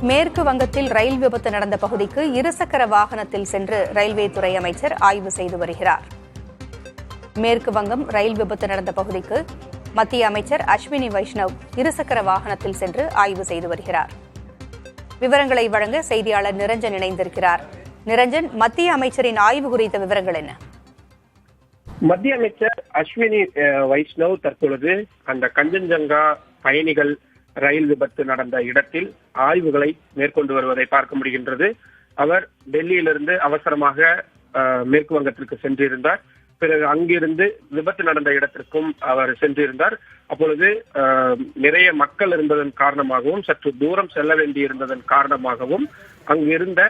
மேற்கு வங்கத்தில் ரயில் விபத்து நடந்த பகுதிக்கு இருசக்கர வாகனத்தில் சென்று ரயில்வே துறை அமைச்சர் ஆய்வு செய்து வருகிறார். மேற்கு வங்கம் ரயில் விபத்து நடந்த பகுதிக்கு மத்திய அமைச்சர் அஸ்வினி வைஷ்ணவ் இருசக்கர வாகனத்தில் சென்று ஆய்வு செய்து வருகிறார். விவரங்களை வழங்க செய்தியாளர் நிரஞ்சன் இணைந்திருக்கிறார். நிரஞ்சன், மத்திய அமைச்சரின் ஆய்வு குறித்த விவரங்கள் என்ன? மத்திய அமைச்சர் அஸ்வினி வைஷ்ணவ் தற்பொழுது அந்த கஞ்சன்ஜங்கா பயணிகள் ரயில் விபத்து நடந்த இடத்தில் ஆய்வுகளை மேற்கொண்டு வருவதை பார்க்க முடிகின்றது. அவர் டெல்லியிலிருந்து அவசரமாக மேற்கு வங்கத்திற்கு சென்றிருந்தார். பிறகு அங்கிருந்து விபத்து நடந்த இடத்திற்கும் அவர் சென்றிருந்தார். அப்பொழுது நிறைய மக்கள் இருந்ததன் காரணமாகவும் சற்று தூரம் செல்ல வேண்டியிருந்ததன் காரணமாகவும் அங்கிருந்த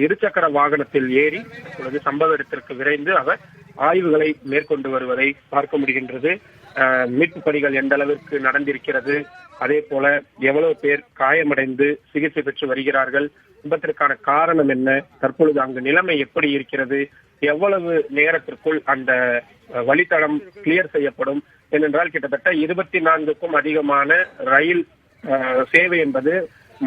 இருசக்கர வாகனத்தில் ஏறி அப்பொழுது சம்பவ இடத்திற்கு விரைந்து அவர் ஆய்வுகளை மேற்கொண்டு வருவதை பார்க்க முடிகின்றது. மீட்பு பணிகள் எந்த அளவிற்கு நடந்திருக்கிறது, அதே போல எவ்வளவு பேர் காயமடைந்து சிகிச்சை பெற்று வருகிறார்கள், விபத்திற்கான காரணம் என்ன, தற்பொழுது அங்கு நிலைமை எப்படி இருக்கிறது, எவ்வளவு நேரத்திற்குள் அந்த வழித்தடம் கிளியர் செய்யப்படும் ஏனென்றால் கிட்டத்தட்ட 24க்கும் அதிகமான ரயில் சேவை என்பது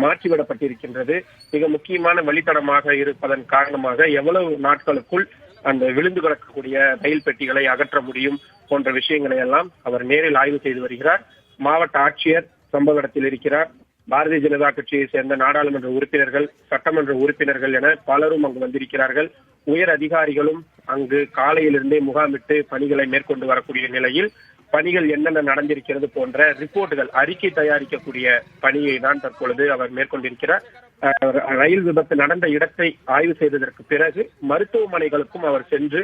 மாற்றிவிடப்பட்டிருக்கின்றது. மிக முக்கியமான வழித்தடமாக இருப்பதன் காரணமாக எவ்வளவு நாட்களுக்குள் அந்த விழுந்து கிடக்கக்கூடிய ரயில் பெட்டிகளை அகற்ற முடியும் போன்ற விஷயங்களை எல்லாம் அவர் நேரில் ஆய்வு செய்து வருகிறார். மாவட்ட ஆட்சியர் சம்பவ இடத்தில் இருக்கிறார். பாரதிய ஜனதா கட்சியை சேர்ந்த நாடாளுமன்ற உறுப்பினர்கள், சட்டமன்ற உறுப்பினர்கள் என பலரும் அங்கு வந்திருக்கிறார்கள். உயர் அதிகாரிகளும் அங்கு காலையிலிருந்தே முகாமிட்டு பணிகளை மேற்கொண்டு வரக்கூடிய நிலையில் பணிகள் என்னென்ன நடந்திருக்கிறது போன்ற ரிப்போர்ட்டுகள், அறிக்கை தயாரிக்கக்கூடிய பணியை தான் தற்பொழுது அவர் மேற்கொண்டிருக்கிறார். ரயில் விபத்து நடந்த இடத்தை ஆய்வு செய்ததற்கு பிறகு மருத்துவமனைகளுக்கும் அவர் சென்று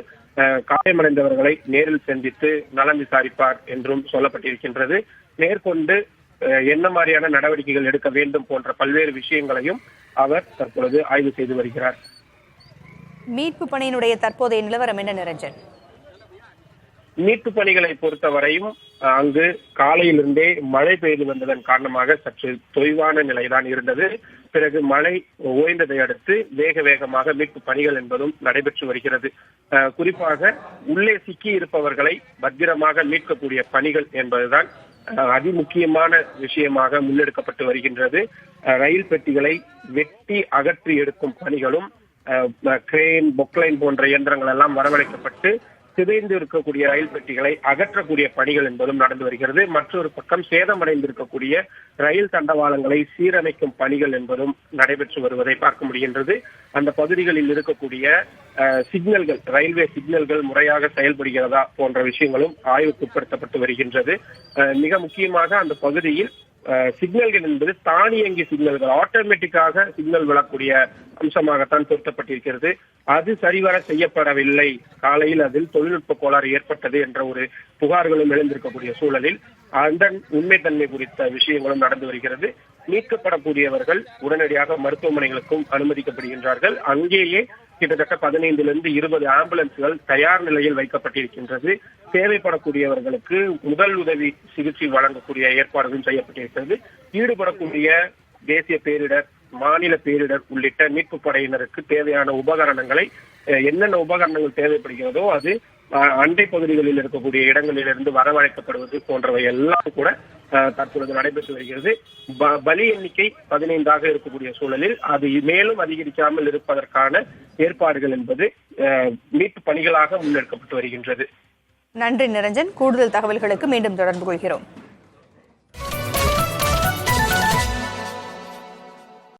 காயமடைந்தவர்களை நேரில் சந்தித்து நலம் விசாரிப்பார் என்றும் சொல்லப்பட்டிருக்கின்றது. மேற்கொண்டு என்ன மாதிரியான நடவடிக்கைகள் எடுக்க வேண்டும் போன்ற பல்வேறு விஷயங்களையும் அவர் தற்பொழுது ஆய்வு செய்து வருகிறார். மீட்பு பணியினுடைய தற்போதைய நிலவரம் என்ன நிரஞ்சன்? மீட்பு பணிகளை பொறுத்தவரையும் அங்கு காலையிலிருந்தே மழை பெய்து வந்ததன் காரணமாக சற்று தொய்வான நிலைதான் இருந்தது. பிறகு மழை ஓய்ந்ததை அடுத்து வேகமாக மீட்பு பணிகள் என்பதும் நடைபெற்று வருகிறது. குறிப்பாக உள்ளே சிக்கி இருப்பவர்களை பத்திரமாக மீட்கக்கூடிய பணிகள் என்பதுதான் அதிமுக்கியமான விஷயமாக முன்னெடுக்கப்பட்டு வருகின்றது. ரயில் பெட்டிகளை வெட்டி அகற்றி எடுக்கும் பணிகளும் கிரேன், பொக்லைன் போன்ற இயந்திரங்கள் எல்லாம் வரவழைக்கப்பட்டு சிதைந்து இருக்கக்கூடிய ரயில் பெட்டிகளை அகற்றக்கூடிய பணிகள் என்பதும் நடந்து வருகிறது. மற்றொரு பக்கம் சேதமடைந்திருக்கக்கூடிய ரயில் தண்டவாளங்களை சீரமைக்கும் பணிகள் என்பதும் நடைபெற்று வருவதை பார்க்க முடிகின்றது. அந்த பகுதிகளில் இருக்கக்கூடிய சிக்னல்கள், ரயில்வே சிக்னல்கள் முறையாக செயல்படுகிறதா போன்ற விஷயங்களும் ஆய்வுக்கு உட்படுத்தப்பட்டு வருகின்றது. மிக முக்கியமாக அந்த பகுதியில் சிக்னல்கள் என்பது தானியங்கி சிக்னல்கள், ஆட்டோமேட்டிக்காக சிக்னல் விழக்கூடிய அம்சமாகத்தான் பொருத்தப்பட்டிருக்கிறது. அது சரிவர செய்யப்படவில்லை. காலையில் அதில் தொழில்நுட்ப கோளாறு ஏற்பட்டது என்ற ஒரு புகார்களும் எழுந்திருக்கக்கூடிய சூழலில் அதன் உண்மைத்தன்மை குறித்த விஷயங்களும் நடந்து வருகிறது. மீட்கப்படக்கூடியவர்கள் உடனடியாக மருத்துவமனைகளுக்கும் அனுமதிக்கப்படுகின்றார்கள். அங்கேயே கிட்டத்தட்ட 15 to 20 ஆம்புலன்ஸ்கள் தயார் நிலையில் வைக்கப்பட்டிருக்கின்றது. தேவைப்படக்கூடியவர்களுக்கு முதல் உதவி சிகிச்சை வழங்கக்கூடிய ஏற்பாடுகளும் செய்யப்பட்டிருக்கிறது. ஈடுபடக்கூடிய தேசிய பேரிடர், மாநில பேரிடர் உள்ளிட்ட மீட்பு படையினருக்கு தேவையான உபகரணங்களை, என்னென்ன உபகரணங்கள் தேவைப்படுகிறதோ அது அண்டை பகுதிகளில் இருக்கக்கூடிய இடங்களிலிருந்து வரவழைக்கப்படுவது போன்றவை எல்லாம் கூட தற்பொழுது நடைபெற்று வருகிறது. பலி எண்ணிக்கை 15 இருக்கக்கூடிய சூழலில் அது மேலும் அதிகரிக்காமல் இருப்பதற்கான ஏற்பாடுகள் என்பது மீட்பு பணிகளாக முன்னெடுக்கப்பட்டு வருகின்றது. நன்றி நிரஞ்சன். கூடுதல் தகவல்களுக்கு மீண்டும் தொடர்பு கொள்கிறோம்.